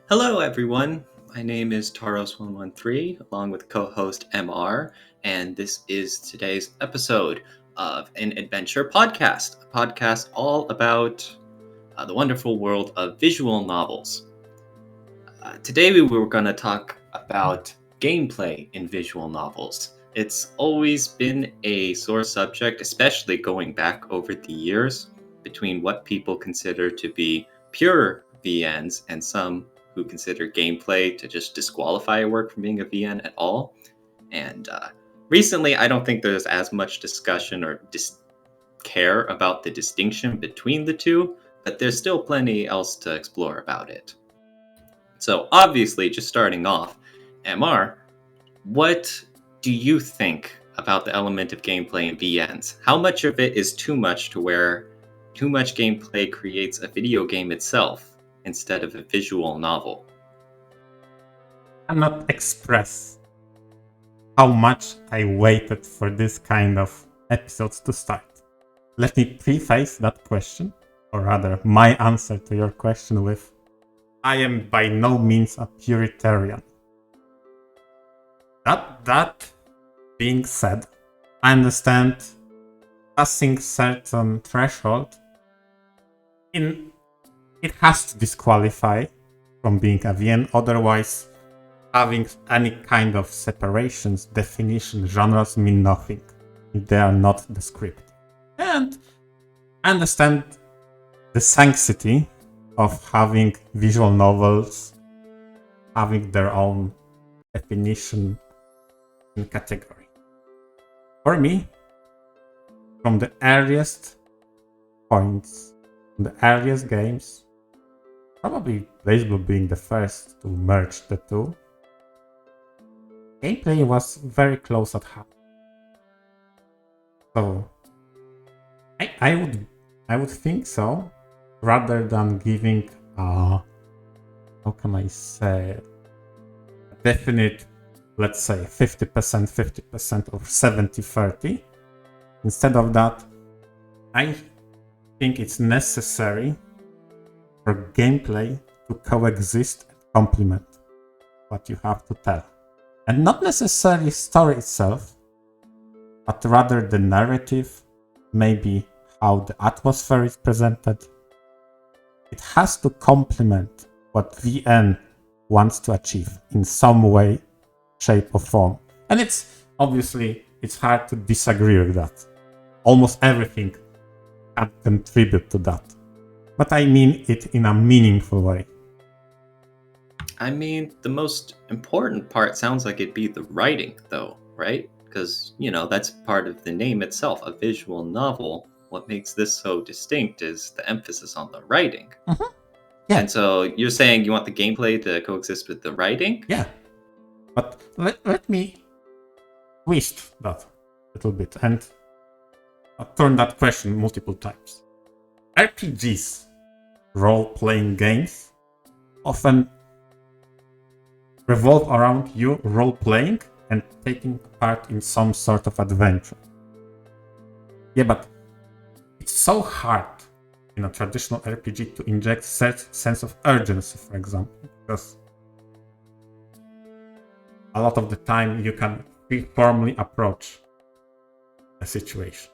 Hello, everyone. My name is Taros113, along with co-host MR, and this is today's episode of an adventure podcast, a podcast all about the wonderful world of visual novels. Today we were going to talk about gameplay in visual novels. It's always been a sore subject, especially going back over the years, between what people consider to be pure VNs and some who consider gameplay to just disqualify a work from being a VN at all. And recently, I don't think there's as much discussion or care about the distinction between the two, but there's still plenty else to explore about it. So obviously, just starting off, MR, what do you think about the element of gameplay in VNs? How much of it is too much to where too much gameplay creates a video game itself instead of a visual novel? I cannot express how much I waited for this kind of episodes to start. Let me preface that question, or rather my answer to your question with, I am by no means a Puritarian. That being said, I understand passing certain threshold it has to disqualify from being a VN, otherwise having any kind of separations, definition, genres mean nothing if they are not descriptive. And I understand the sanctity of having visual novels having their own definition and category. For me, from the earliest points, from the earliest games, probably Baseball being the first to merge the two, gameplay was very close at hand. So I would think so, rather than giving how can I say, a definite, let's say 50%, 50% or 70-30. Instead of that, I think it's necessary for gameplay to coexist and complement what you have to tell. And not necessarily story itself, but rather the narrative, maybe how the atmosphere is presented. It has to complement what VN wants to achieve in some way, shape or form. And it's hard to disagree with that. Almost everything can contribute to that. But I mean it in a meaningful way. I mean, the most important part sounds like it'd be the writing, though, right? Because, that's part of the name itself, a visual novel. What makes this so distinct is the emphasis on the writing. Mm-hmm. Yeah. And so you're saying you want the gameplay to coexist with the writing? Yeah. But let me twist that a little bit and turn that question multiple times. RPGs, role-playing games, often revolve around you role-playing and taking part in some sort of adventure. Yeah, but it's so hard in a traditional RPG to inject sense of urgency, for example, because a lot of the time you can formally approach a situation.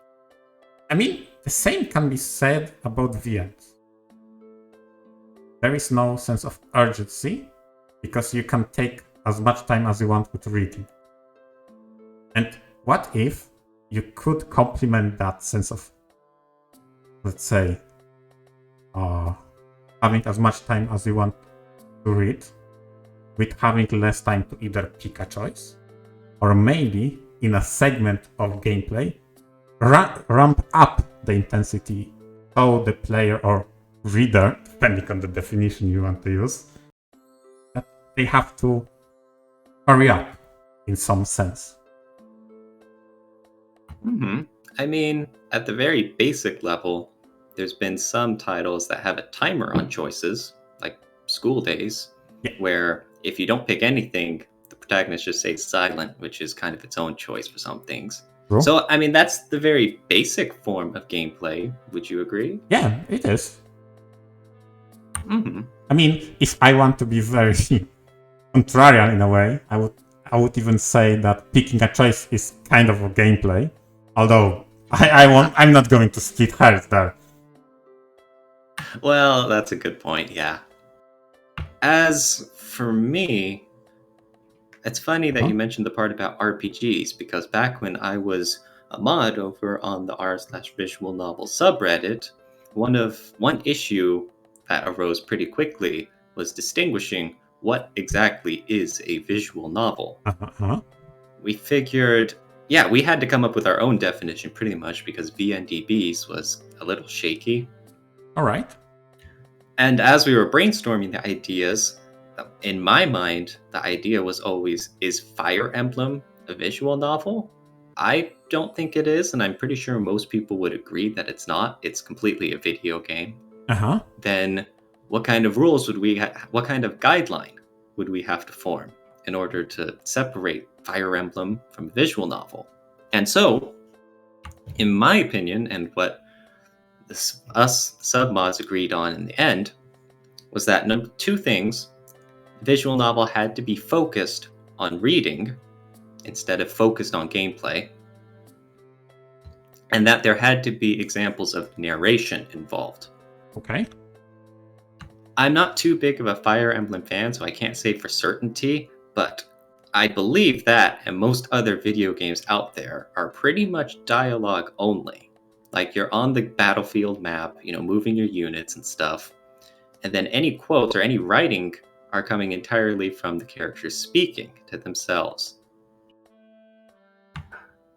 I mean, the same can be said about VNs. There is no sense of urgency because you can take as much time as you want with reading. And what if you could complement that sense of, let's say, having as much time as you want to read with having less time to either pick a choice or maybe in a segment of gameplay ramp up the intensity so the player or reader, depending on the definition you want to use, that they have to hurry up in some sense. I mean, at the very basic level, there's been some titles that have a timer on choices, like School Days, where if you don't pick anything, the protagonist just stays silent, which is kind of its own choice for some things. True. So, I mean, that's the very basic form of gameplay. Would you agree? Yeah, it is. I mean, if I want to be very contrarian in a way, I would even say that picking a choice is kind of a gameplay. Although I'm not going to split hairs there. Well, that's a good point, yeah. As for me, it's funny that you mentioned the part about RPGs, because back when I was a mod over on the r/visual novel subreddit, one issue that arose pretty quickly was distinguishing what exactly is a visual novel. We figured, yeah, we had to come up with our own definition pretty much because VNDB's was a little shaky. All right. And as we were brainstorming the ideas, in my mind, the idea was always, is Fire Emblem a visual novel? I don't think it is, and I'm pretty sure most people would agree that it's not. It's completely a video game. Then what kind of rules would what kind of guideline would we have to form in order to separate Fire Emblem from a visual novel? And so, in my opinion, and what us submods agreed on in the end, was that two things: visual novel had to be focused on reading instead of focused on gameplay, and that there had to be examples of narration involved. Okay. I'm not too big of a Fire Emblem fan, so I can't say for certainty, but I believe that, and most other video games out there, are pretty much dialogue only. Like, you're on the battlefield map, moving your units and stuff, and then any quotes or any writing are coming entirely from the characters speaking to themselves.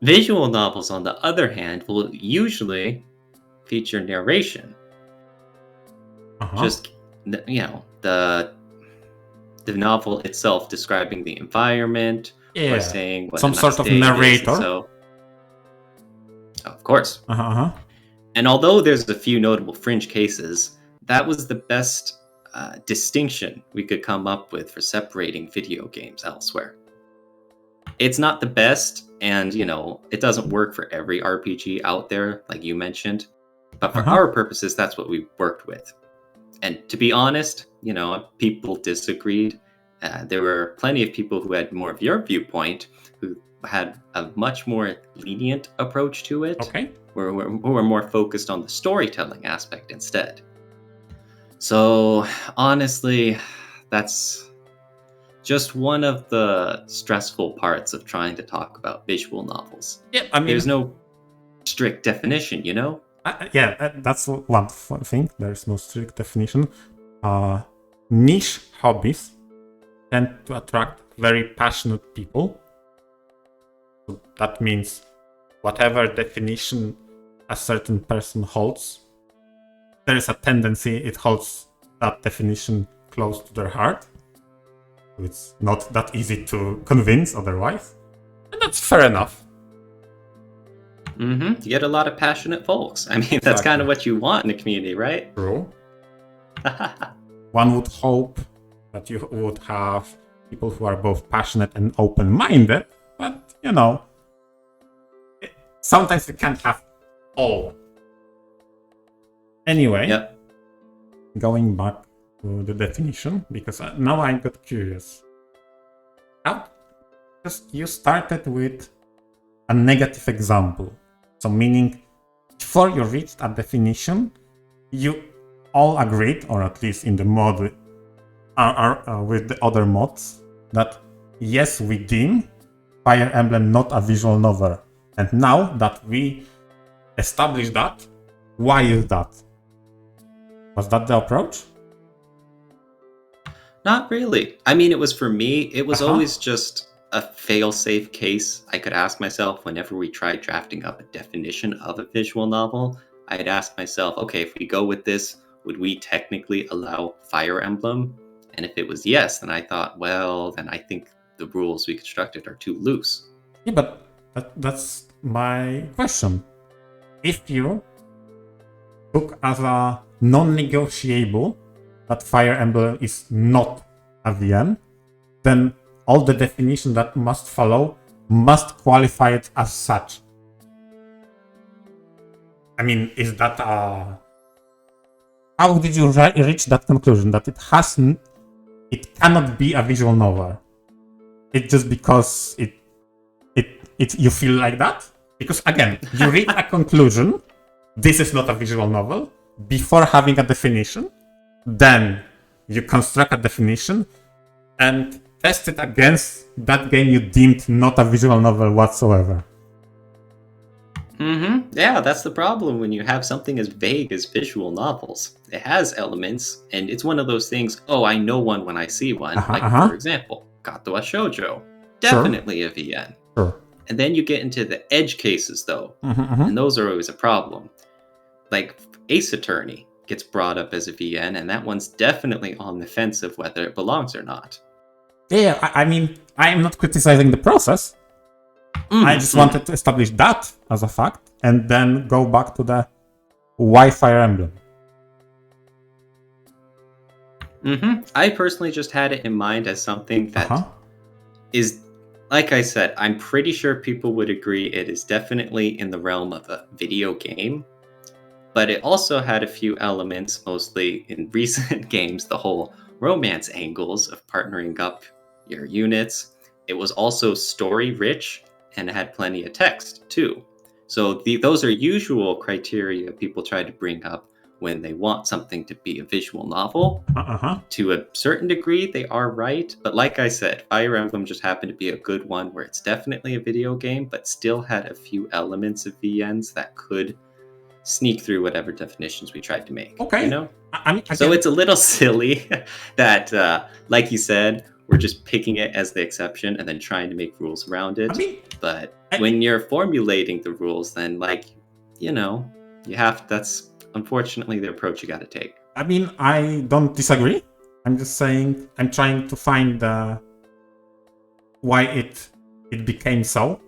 Visual novels, on the other hand, will usually feature narration. Just, the novel itself describing the environment, or saying what some sort of narrator. So, of course. And although there's a few notable fringe cases, that was the best distinction we could come up with for separating video games elsewhere. It's not the best, and it doesn't work for every RPG out there, like you mentioned. But for our purposes, that's what we worked with. And to be honest, people disagreed. There were plenty of people who had more of your viewpoint, who had a much more lenient approach to it. Okay. Who were more focused on the storytelling aspect instead. So honestly, that's just one of the stressful parts of trying to talk about visual novels. Yeah, I mean, there's no strict definition, that's one thing. There's no strict definition. Niche hobbies tend to attract very passionate people. So that means whatever definition a certain person holds, there is a tendency it holds that definition close to their heart. It's not that easy to convince otherwise. And that's fair enough. You get a lot of passionate folks. I mean, that's kind of what you want in a community, right? True. One would hope that you would have people who are both passionate and open-minded, but, sometimes you can't have all. Anyway, going back to the definition, because now I got curious. Because you started with a negative example. So meaning, before you reached a definition, you all agreed, or at least in the mod with the other mods, that yes, we deem Fire Emblem not a visual novel. And now that we established that, why is that? Was that the approach? Not really. I mean, it was for me, it was always just a fail-safe case I could ask myself whenever we tried drafting up a definition of a visual novel. I'd ask myself, okay, if we go with this, would we technically allow Fire Emblem? And if it was yes, then I thought, well, then I think the rules we constructed are too loose. Yeah, but that's my question. If you took as a non-negotiable that Fire Emblem is not a VM, then all the definition that must follow must qualify it as such. I mean, is that a how did you reach that conclusion that it cannot be a visual novel? It's just because you feel like that? Because again, you reach a conclusion, this is not a visual novel, before having a definition, then you construct a definition and test it against that game you deemed not a visual novel whatsoever. Yeah, that's the problem when you have something as vague as visual novels. It has elements, and it's one of those things, oh, I know one when I see one. For example, Gato wa Shoujo. Definitely a VN. Sure. And then you get into the edge cases, though, and those are always a problem. Like Ace Attorney gets brought up as a VN, and that one's definitely on the fence of whether it belongs or not. Yeah, I mean, I am not criticizing the process. I just wanted to establish that as a fact, and then go back to the why Fire Emblem. I personally just had it in mind as something that is, like I said, I'm pretty sure people would agree it is definitely in the realm of a video game, but it also had a few elements, mostly in recent games, the whole romance angles of partnering up your units. It was also story rich, and it had plenty of text too. So those are usual criteria people try to bring up when they want something to be a visual novel. To a certain degree, they are right. But like I said, Fire Emblem just happened to be a good one where it's definitely a video game, but still had a few elements of VNs that could sneak through whatever definitions we tried to make. Okay. You know? So it's a little silly that, like you said, we're just picking it as the exception and then trying to make rules around it. But when you're formulating the rules, then that's unfortunately the approach you got to take. I mean, I don't disagree. I'm just saying I'm trying to find why it became so.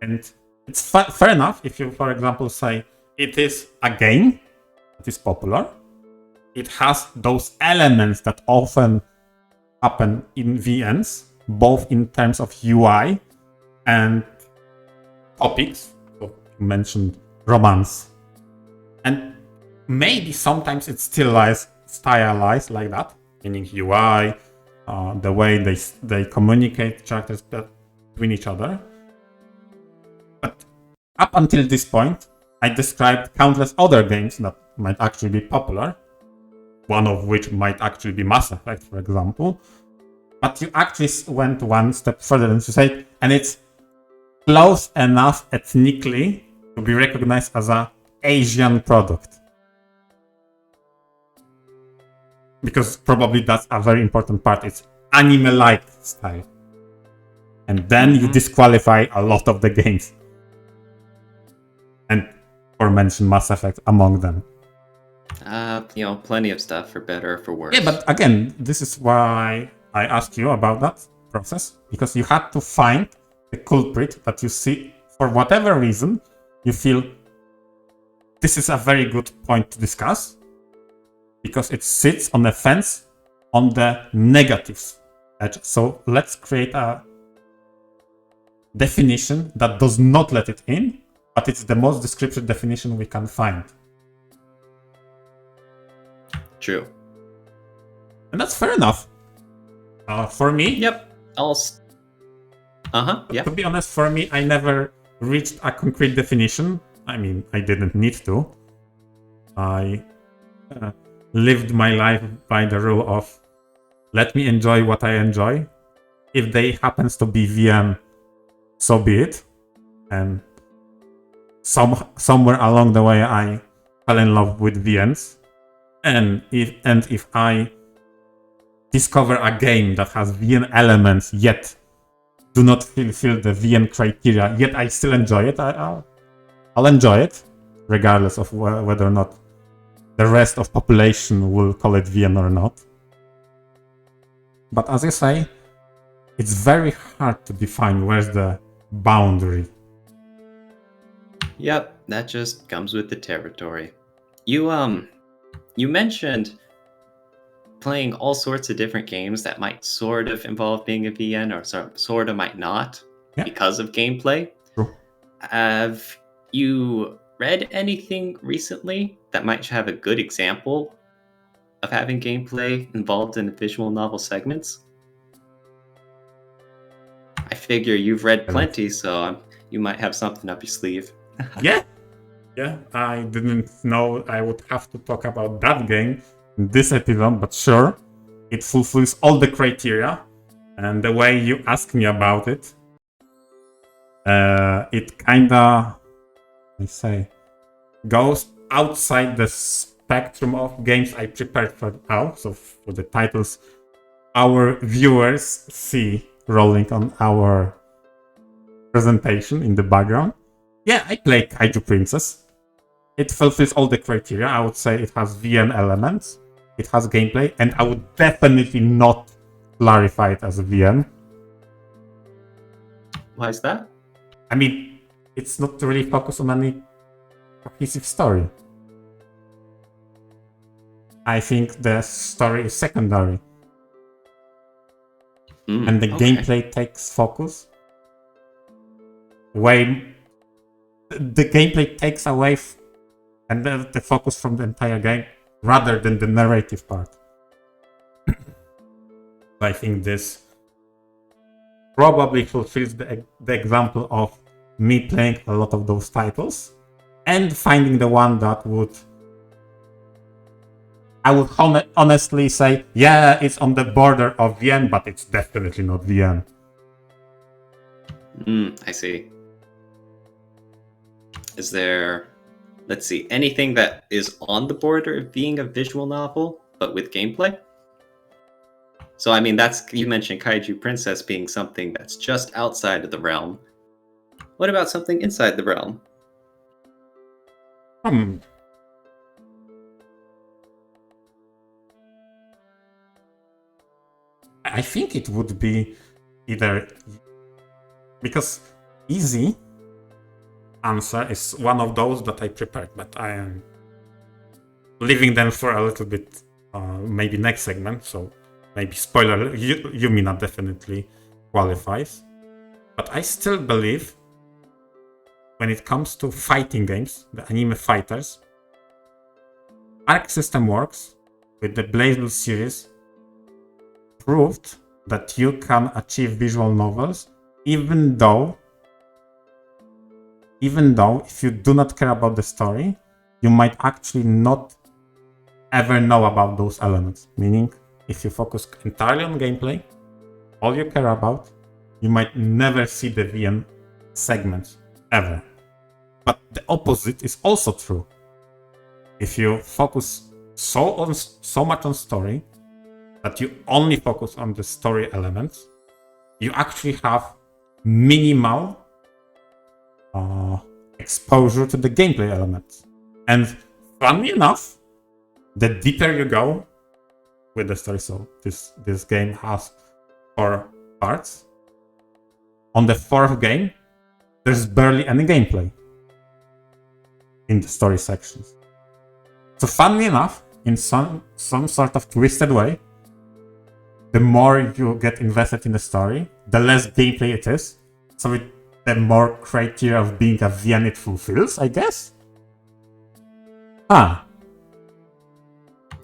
And it's fair enough if you, for example, say it is a game that is popular. It has those elements that often happen in VNs, both in terms of UI and topics. So you mentioned romance. And maybe sometimes it's still stylized like that, meaning UI, the way they communicate characters between each other. But up until this point, I described countless other games that might actually be popular, one of which might actually be Mass Effect, for example. But you actually went one step further and you say, and it's close enough ethnically to be recognized as an Asian product. Because probably that's a very important part. It's anime-like style. And then you disqualify a lot of the games. And aforementioned Mass Effect among them. Plenty of stuff for better or for worse. Yeah, but again, this is why I asked you about that process. Because you had to find the culprit that you see, for whatever reason, you feel this is a very good point to discuss. Because it sits on the fence on the negatives edge. So let's create a definition that does not let it in, but it's the most descriptive definition we can find. True. And that's fair enough. For me... Yep. Yeah. To be honest, for me, I never reached a concrete definition. I mean, I didn't need to. I lived my life by the rule of let me enjoy what I enjoy. If they happens to be VM, so be it. And somewhere along the way, I fell in love with VNs. And if I discover a game that has VN elements yet do not fulfill the VN criteria, yet I still enjoy it, I'll enjoy it, regardless of whether or not the rest of population will call it VN or not. But as I say, it's very hard to define where's the boundary. Yep, that just comes with the territory. You mentioned playing all sorts of different games that might sort of involve being a VN or sort of might not because of gameplay. True. Have you read anything recently that might have a good example of having gameplay involved in visual novel segments? I figure you've read plenty, so you might have something up your sleeve. Yeah, I didn't know I would have to talk about that game in this episode, but sure, it fulfills all the criteria. And the way you ask me about it, it kinda, goes outside the spectrum of games I prepared for now. So for the titles our viewers see rolling on our presentation in the background. Yeah, I play Kaiju Princess. It fulfills all the criteria. I would say it has VN elements, it has gameplay, and I would definitely not clarify it as a VN. Why is that? I mean, it's not really focused on any cohesive story. I think the story is secondary. And the gameplay takes focus. The gameplay takes away and the focus from the entire game rather than the narrative part. I think this probably fulfills the example of me playing a lot of those titles and finding the one that I would honestly say, yeah, it's on the border of VN, but it's definitely not VN. I see. Is there, let's see, anything that is on the border of being a visual novel, but with gameplay? So, I mean, you mentioned Kaiju Princess being something that's just outside of the realm. What about something inside the realm? I think it would be either, because easy answer is one of those that I prepared, but I am leaving them for a little bit, maybe next segment. So maybe spoiler, Yumina definitely qualifies. But I still believe when it comes to fighting games, the anime fighters, Arc System Works with the BlazBlue series proved that you can achieve visual novels even though if you do not care about the story, you might actually not ever know about those elements. Meaning, if you focus entirely on gameplay, all you care about, you might never see the VN segments ever. But the opposite is also true. If you focus so much on story that you only focus on the story elements, you actually have minimal exposure to the gameplay elements. And funny enough, the deeper you go with the story, so this game has 4 parts. On the 4th game, there's barely any gameplay in the story sections. So funny enough, in some sort of twisted way, the more you get invested in the story, the less gameplay it is. So the more criteria of being a VN it fulfills, I guess?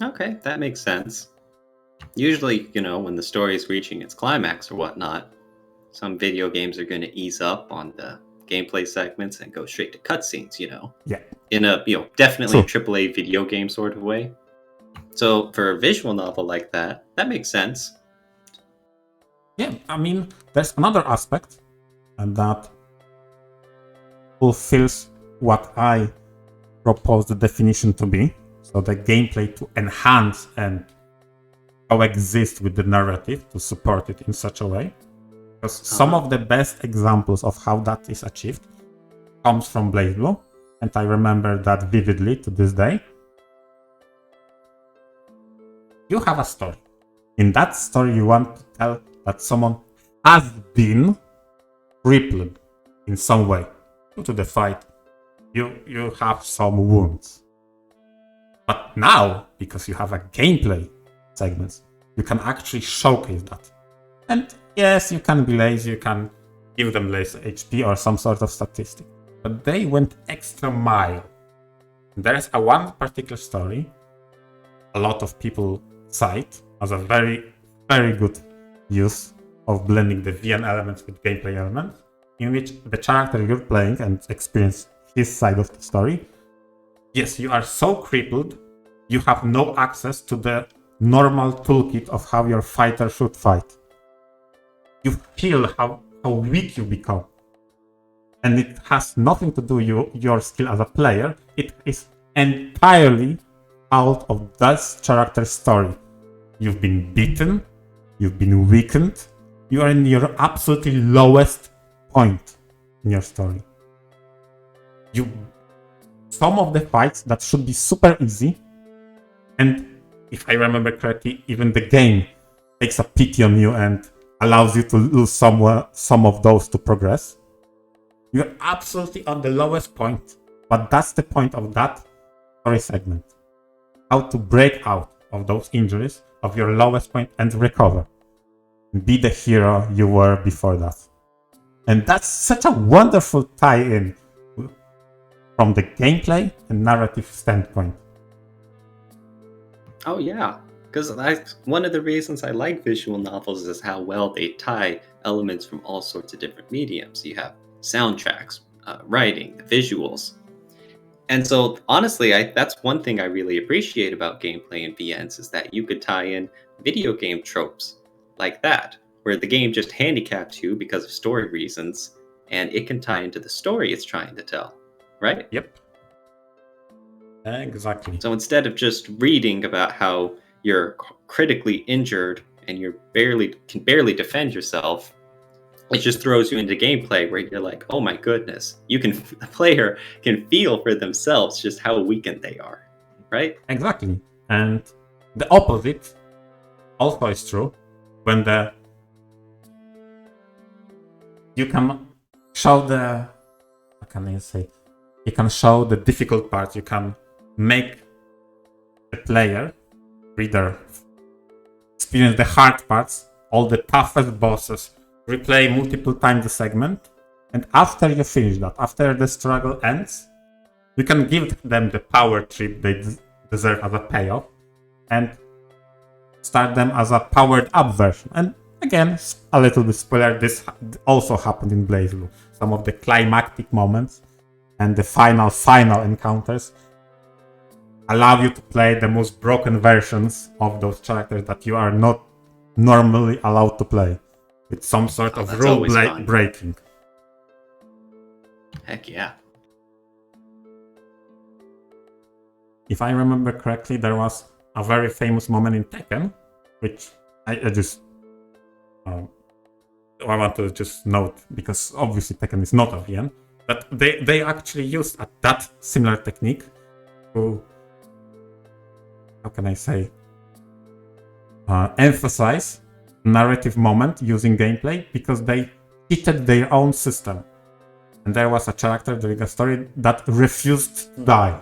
Okay, that makes sense. Usually, when the story is reaching its climax or whatnot, some video games are going to ease up on the gameplay segments and go straight to cutscenes, Yeah. In a, definitely AAA video game sort of way. So for a visual novel like that makes sense. Yeah, I mean, there's another aspect that fulfills what I propose the definition to be. So the gameplay to enhance and coexist with the narrative to support it in such a way. Because some of the best examples of how that is achieved comes from BlazBlue, and I remember that vividly to this day. You have a story. In that story, you want to tell that someone has been crippled in some way due to the fight. You have some wounds. But now, because you have a gameplay segments, you can actually showcase that. And yes, you can be lazy, you can give them less HP or some sort of statistic. But they went extra mile. There is one particular story a lot of people cite as a very, very good use of blending the VN elements with gameplay elements, in which the character you're playing and experience his side of the story. Yes, you are so crippled, you have no access to the normal toolkit of how your fighter should fight. You feel how weak you become. And it has nothing to do with your skill as a player. It is entirely out of that character's story. You've been beaten, you've been weakened, you are in your absolutely lowest point in your story. Some of the fights that should be super easy, and if I remember correctly, even the game takes a pity on you and allows you to lose some of those to progress. You're absolutely on the lowest point, but that's the point of that story segment. How to break out of those injuries, of your lowest point, and recover. Be the hero you were before that. And that's such a wonderful tie-in from the gameplay and narrative standpoint. Oh yeah, because one of the reasons I like visual novels is how well they tie elements from all sorts of different mediums. You have soundtracks, writing, the visuals. And so honestly, that's one thing I really appreciate about gameplay in VNs is that you could tie in video game tropes like that, where the game just handicaps you because of story reasons, and it can tie into the story it's trying to tell, right? Yep. Exactly. So instead of just reading about how you're critically injured and you can barely defend yourself, it just throws you into gameplay where you're like, oh my goodness, the player can feel for themselves just how weakened they are, right? Exactly. And the opposite also is true when you can show you can show the difficult parts, you can make the reader experience the hard parts, all the toughest bosses, replay multiple times the segment, and after you finish that, after the struggle ends, you can give them the power trip they deserve as a payoff, and start them as a powered up version. And again, a little bit spoiler, this also happened in BlazBlue. Some of the climactic moments and the final encounters allow you to play the most broken versions of those characters that you are not normally allowed to play, with some sort of rule breaking. Heck yeah. If I remember correctly, there was a very famous moment in Tekken, which I want to just note, because obviously Tekken is not a VN, but they actually used that similar technique to, how can I say, emphasize narrative moment using gameplay, because they cheated their own system. And there was a character during a story that refused to die.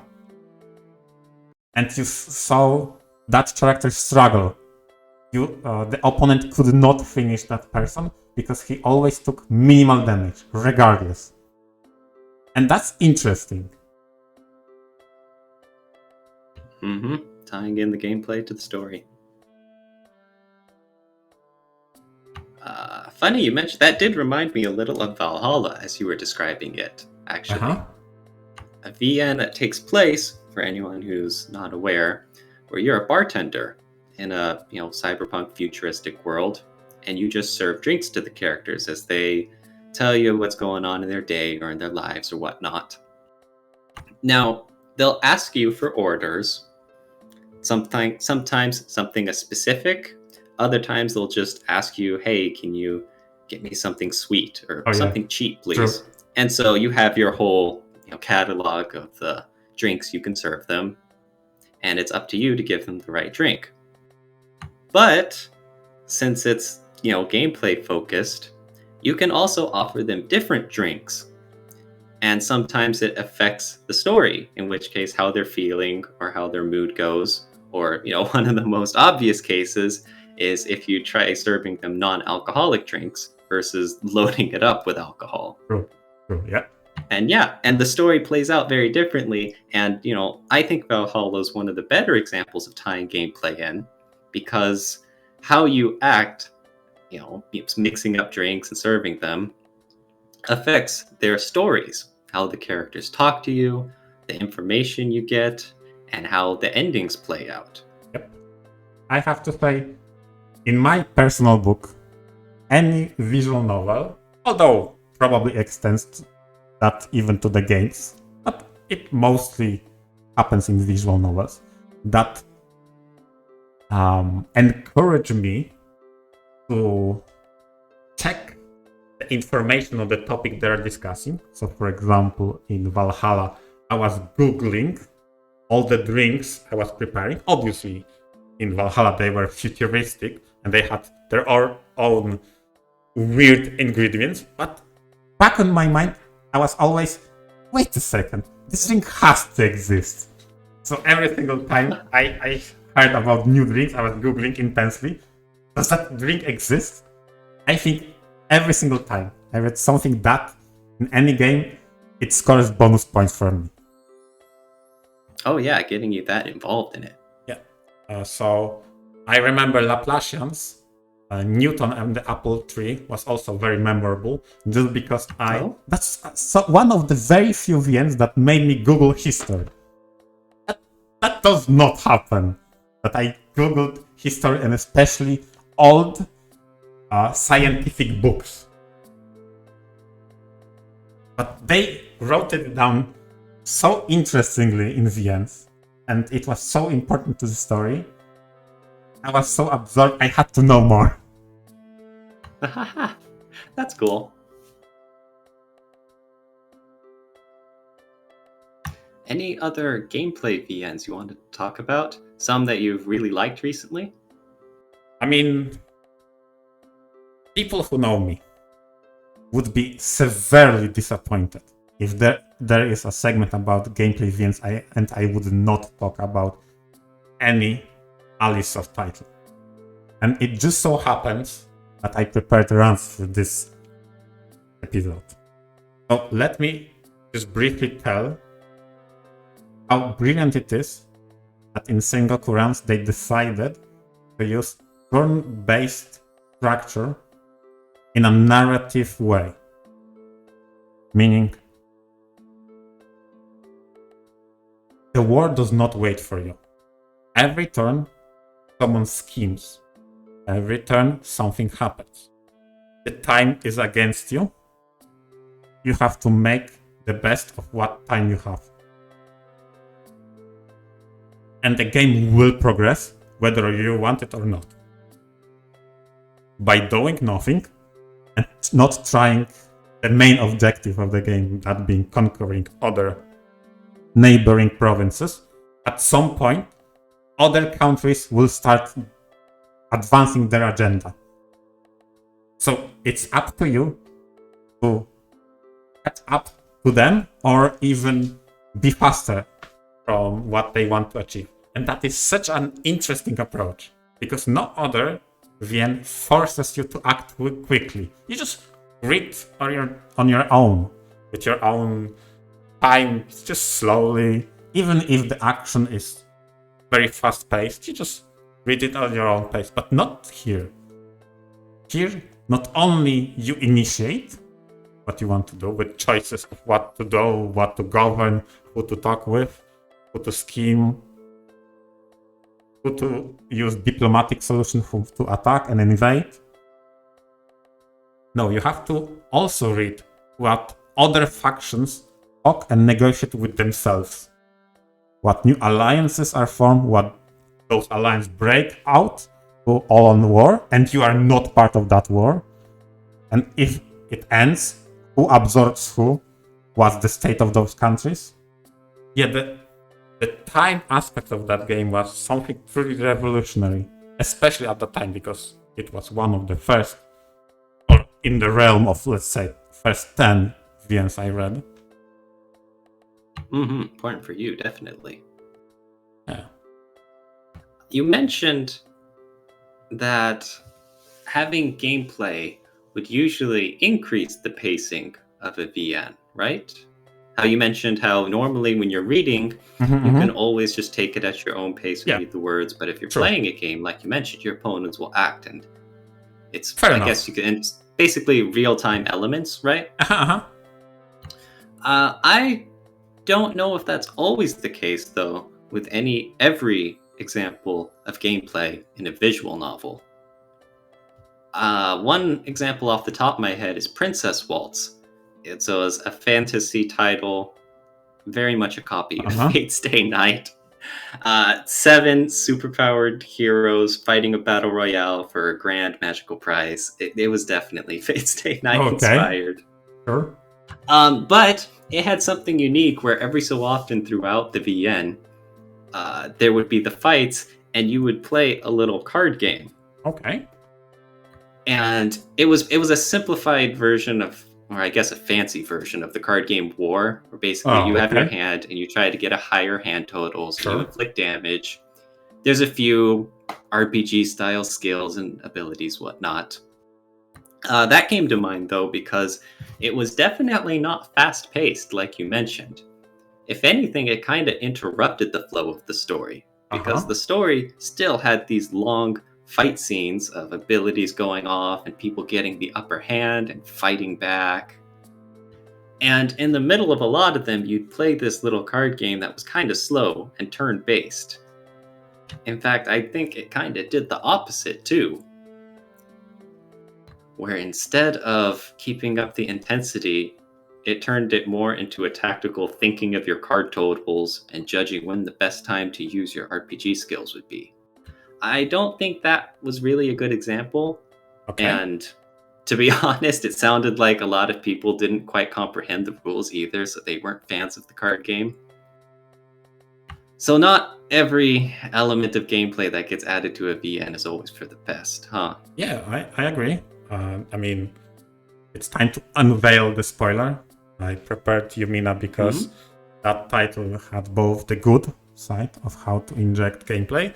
And you saw that character struggle. The opponent could not finish that person because he always took minimal damage, regardless. And that's interesting. Tying in the gameplay to the story. Funny you mentioned that. Did remind me a little of Valhalla as you were describing it, actually. A VN that takes place, for anyone who's not aware, where you're a bartender in a cyberpunk futuristic world, and you just serve drinks to the characters as they tell you what's going on in their day or in their lives or whatnot. Now, they'll ask you for orders, sometimes something specific. Other times they'll just ask you, hey, can you get me something sweet or something cheap, please? True. And so you have your whole catalog of the drinks you can serve them, and it's up to you to give them the right drink. But since it's gameplay focused, you can also offer them different drinks, and sometimes it affects the story, in which case how they're feeling or how their mood goes. Or one of the most obvious cases is if you try serving them non-alcoholic drinks versus loading it up with alcohol. True, yeah. And yeah, and the story plays out very differently. And, I think Valhalla is one of the better examples of tying gameplay in because how you act, mixing up drinks and serving them affects their stories, how the characters talk to you, the information you get, and how the endings play out. Yep. I have to say, in my personal book, any visual novel, although probably extends that even to the games, but it mostly happens in visual novels, that encourage me to check the information on the topic they're discussing. So, for example, in Valhalla, I was Googling all the drinks I was preparing. Obviously, in Valhalla, they were futuristic and they had their own weird ingredients. But back in my mind, I was always, wait a second, this drink has to exist. So every single time I heard about new drinks, I was Googling intensely. Does that drink exist? I think every single time I read something that in any game, it scores bonus points for me. Oh yeah, getting you that involved in it. Yeah. So I remember Laplacians, Newton and the apple tree was also very memorable, just because that's one of the very few VNs that made me Google history. That does not happen. But I Googled history and especially old scientific books. But they wrote it down so interestingly in VNs, and it was so important to the story. I was so absorbed, I had to know more. That's cool. Any other gameplay VNs you want to talk about? Some that you've really liked recently? I mean, people who know me would be severely disappointed if there is a segment about gameplay VNs and I would not talk about any Alicesoft title. And it just so happens that I prepared runs for this episode. So let me just briefly tell how brilliant it is that in Sengoku runs they decided to use turn-based structure in a narrative way. Meaning, the war does not wait for you. Every turn, someone schemes. Every turn, something happens. The time is against you. You have to make the best of what time you have. And the game will progress, whether you want it or not. By doing nothing, and not trying the main objective of the game, that being conquering other neighboring provinces, at some point, other countries will start advancing their agenda. So it's up to you to catch up to them or even be faster from what they want to achieve. And that is such an interesting approach because no other VN forces you to act quickly. You just read on your own, with your own time, just slowly. Even if the action is very fast-paced, you just read it on your own pace, but not here. Here, not only you initiate what you want to do with choices of what to do, what to govern, who to talk with, who to scheme, who to use diplomatic solutions to attack and invade. No, you have to also read what other factions talk and negotiate with themselves. What new alliances are formed, what those alliances break out to all on war, and you are not part of that war. And if it ends, who absorbs who? What's the state of those countries? Yeah, the time aspect of that game was something truly revolutionary, especially at the time, because it was one of the first, or in the realm of, let's say, first 10 VNs I read. Important for you, definitely. Yeah. You mentioned that having gameplay would usually increase the pacing of a VN, right? how you mentioned how normally when you're reading, you can always just take it at your own pace and read the words. But if you're playing a game, like you mentioned, your opponents will act, and it's Fair I enough. guess you can. It's basically real-time elements, right? I don't know if that's always the case though with every example of gameplay in a visual novel. One example off the top of my head is Princess Waltz. It was a fantasy title, very much a copy of Fate's Stay Night. 7 superpowered heroes fighting a battle royale for a grand magical prize. It was definitely Fate's Stay Night inspired. Sure. But it had something unique where every so often throughout the VN, there would be the fights, and you would play a little card game. Okay. And it was a simplified version of, or I guess a fancy version of the card game War, where basically you have your hand and you try to get a higher hand total, so you inflict damage. There's a few RPG style skills and abilities, whatnot. That came to mind though because it was definitely not fast paced like you mentioned. If anything, it kind of interrupted the flow of the story because the story still had these long fight scenes of abilities going off and people getting the upper hand and fighting back. And in the middle of a lot of them, you'd play this little card game that was kind of slow and turn-based. In fact, I think it kind of did the opposite too, where instead of keeping up the intensity, it turned it more into a tactical thinking of your card totals and judging when the best time to use your RPG skills would be. I don't think that was really a good example. And to be honest, it sounded like a lot of people didn't quite comprehend the rules either, so they weren't fans of the card game. So not every element of gameplay that gets added to a VN is always for the best, huh? Yeah, I agree. I mean, it's time to unveil the spoiler. I prepared Yumina because that title had both the good side of how to inject gameplay,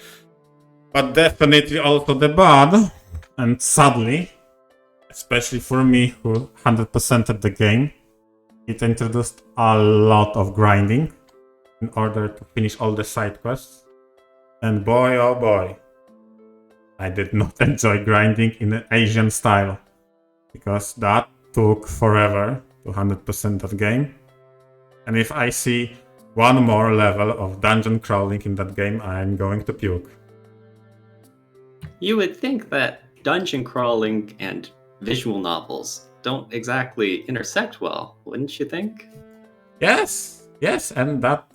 but definitely also the bad. And sadly, especially for me who 100%ed the game, it introduced a lot of grinding in order to finish all the side quests. And boy, oh boy, I did not enjoy grinding in an Asian style, because that took forever to 100% that game. And if I see one more level of dungeon crawling in that game, I'm going to puke. You would think that dungeon crawling and visual novels don't exactly intersect well, wouldn't you think? Yes, and that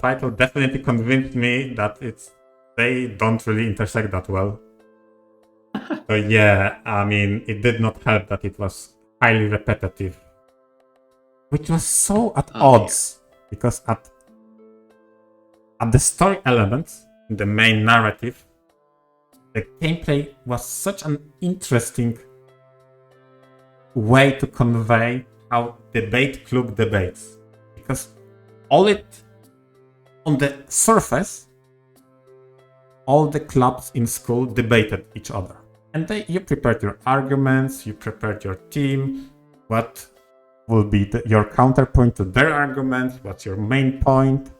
title definitely convinced me that they don't really intersect that well. So yeah, I mean, it did not help that it was highly repetitive, which was so at odds, because at the story elements, in the main narrative, the gameplay was such an interesting way to convey how debate club debates, because on the surface, all the clubs in school debated each other, and you prepared your arguments, you prepared your team, what will be your counterpoint to their arguments, what's your main point,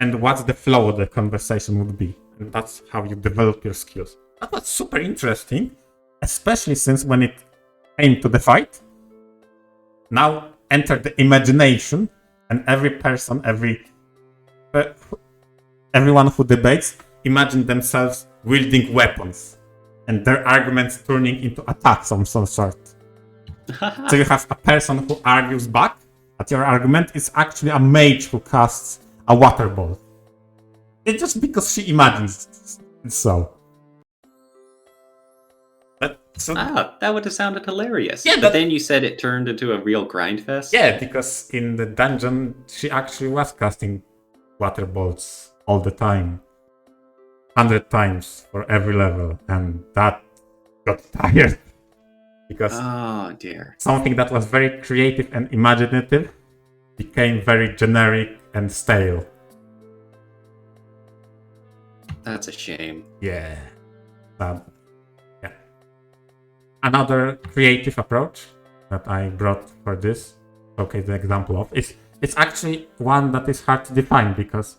and what's the flow of the conversation would be. And that's how you develop your skills. That was super interesting, especially since when it came to the fight, now enter the imagination, and every person, everyone who debates, imagine themselves wielding weapons, and their arguments turning into attacks of some sort. So you have a person who argues back, but your argument is actually a mage who casts a water ball. It's just because she imagines it so. That would have sounded hilarious. Yeah, but then you said it turned into a real grind fest? Yeah, because in the dungeon, she actually was casting water balls all the time. 100 times for every level, and that got tired. Because something that was very creative and imaginative became very generic and stale. That's a shame. Yeah. Another creative approach that I brought for this showcase the example of. It's actually one that is hard to define because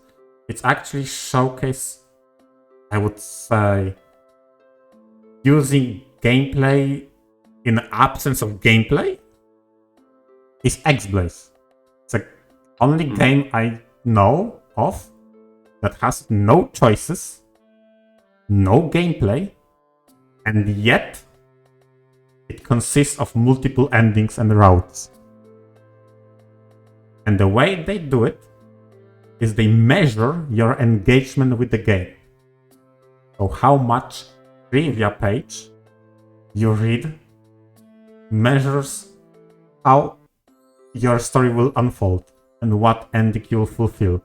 it's actually showcase, I would say, using gameplay in the absence of gameplay is X-Blaze. It's the only game I know of that has no choices, no gameplay, and yet it consists of multiple endings and routes. And the way they do it is they measure your engagement with the game. So how much trivia page you read measures how your story will unfold and what ending you will fulfill.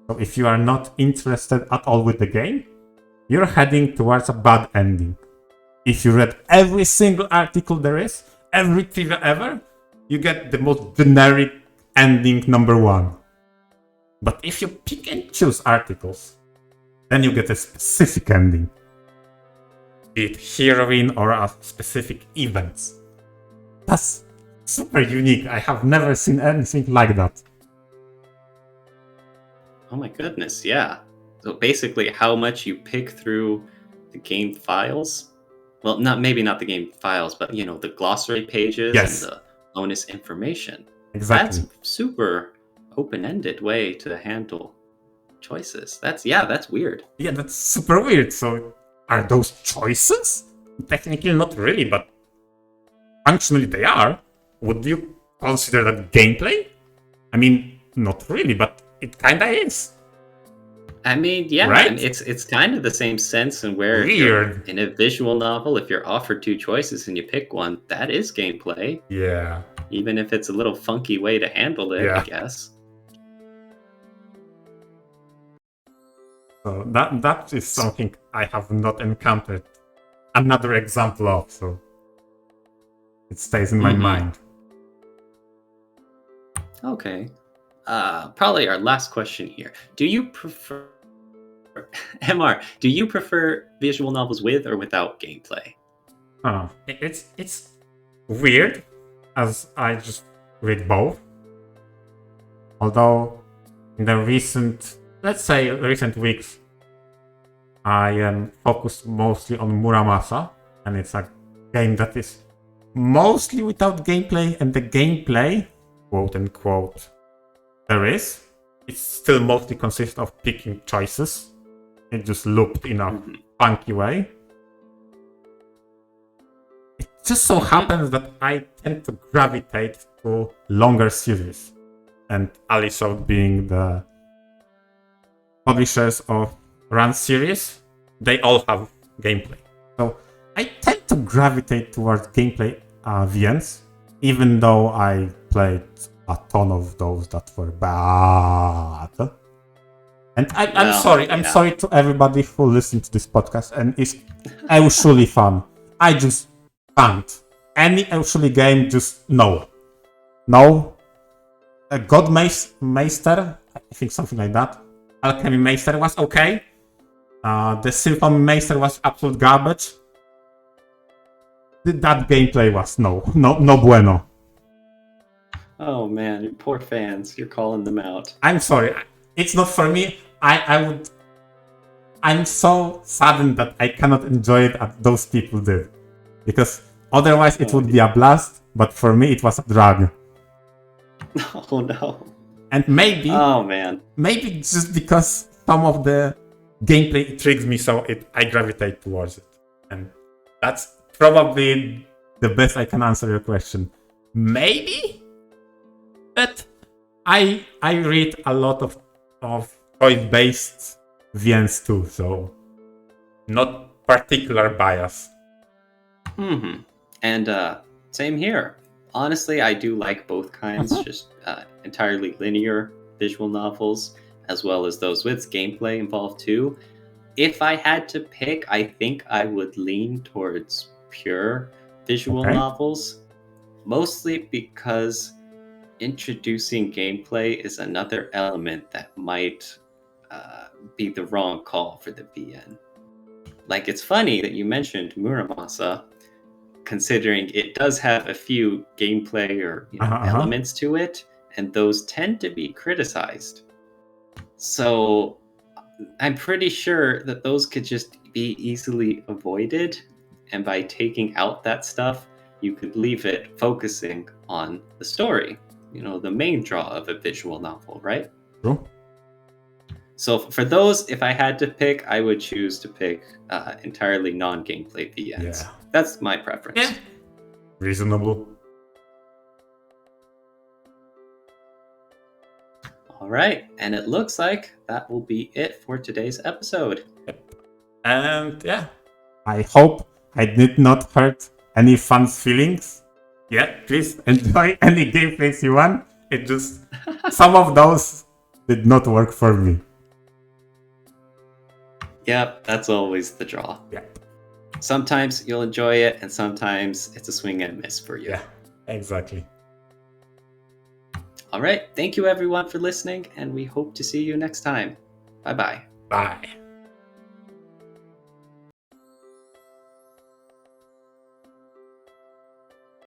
So if you are not interested at all with the game, you're heading towards a bad ending. If you read every single article there is, every trivia ever, you get the most generic ending number 1. But if you pick and choose articles, then you get a specific ending. Be it heroine or a specific events. That's super unique. I have never seen anything like that. Oh my goodness, yeah. So basically how much you pick through the game files. Well, maybe not the game files, but the glossary pages Yes. and the bonus information. Exactly. That's super open-ended way to handle choices. That's weird. Yeah, that's super weird. So are those choices? Technically not really, but functionally they are. Would you consider that gameplay? I mean, not really, but it kinda is. I mean, yeah, right? And it's kind of the same sense in where if you're in a visual novel, if you're offered 2 choices and you pick one, that is gameplay. Yeah. Even if it's a little funky way to handle it, Yeah. I guess. So that is something I have not encountered another example of, so it stays in my mind. Okay. Probably our last question here. Do you prefer MR, do you prefer visual novels with or without gameplay? It's weird, as I just read both. Although in the recent weeks, I am focused mostly on Muramasa, and it's a game that is mostly without gameplay, and the gameplay, quote unquote, it still mostly consists of picking choices. It just looped in a funky way. It just so happens that I tend to gravitate to longer series, and Alishout being the publishers of Run series, they all have gameplay. So I tend to gravitate towards gameplay VNs, even though I played a ton of those that were bad. And I'm sorry to everybody who listened to this podcast and is actually fun. I just can't. Any actually game, just no. A God Meister, I think something like that. Alchemy Meister was okay. The Symphony Meister was absolute garbage. That gameplay was no bueno. Oh man, poor fans. You're calling them out. I'm sorry. It's not for me. I'm so saddened that I cannot enjoy it as those people did. Because otherwise it would be a blast, but for me it was a drag. Oh no. And maybe... Oh man. Maybe just because some of the gameplay intrigues me, so I gravitate towards it. And that's probably the best I can answer your question. Maybe? But I read a lot of choice-based VNs too, so not particular bias. And same here. Honestly, I do like both kinds, just entirely linear visual novels, as well as those with gameplay involved too. If I had to pick, I think I would lean towards pure visual novels, mostly because introducing gameplay is another element that might be the wrong call for the VN. Like, it's funny that you mentioned Muramasa. considering it does have a few gameplay or elements to it, and those tend to be criticized. So I'm pretty sure that those could just be easily avoided, and by taking out that stuff, you could leave it focusing on the story, the main draw of a visual novel, right? True. So for those, if I had to pick, I would choose to pick entirely non-gameplay VNs. Yeah. That's my preference. Yeah. Reasonable. All right, and it looks like that will be it for today's episode. Yep. And yeah, I hope I did not hurt any fans' feelings. Yeah, please enjoy any gameplays you want. It just some of those did not work for me. Yep, that's always the draw. Yeah. Sometimes you'll enjoy it, and sometimes it's a swing and miss for you. Yeah, exactly. All right, thank you everyone for listening, and we hope to see you next time. Bye-bye. Bye.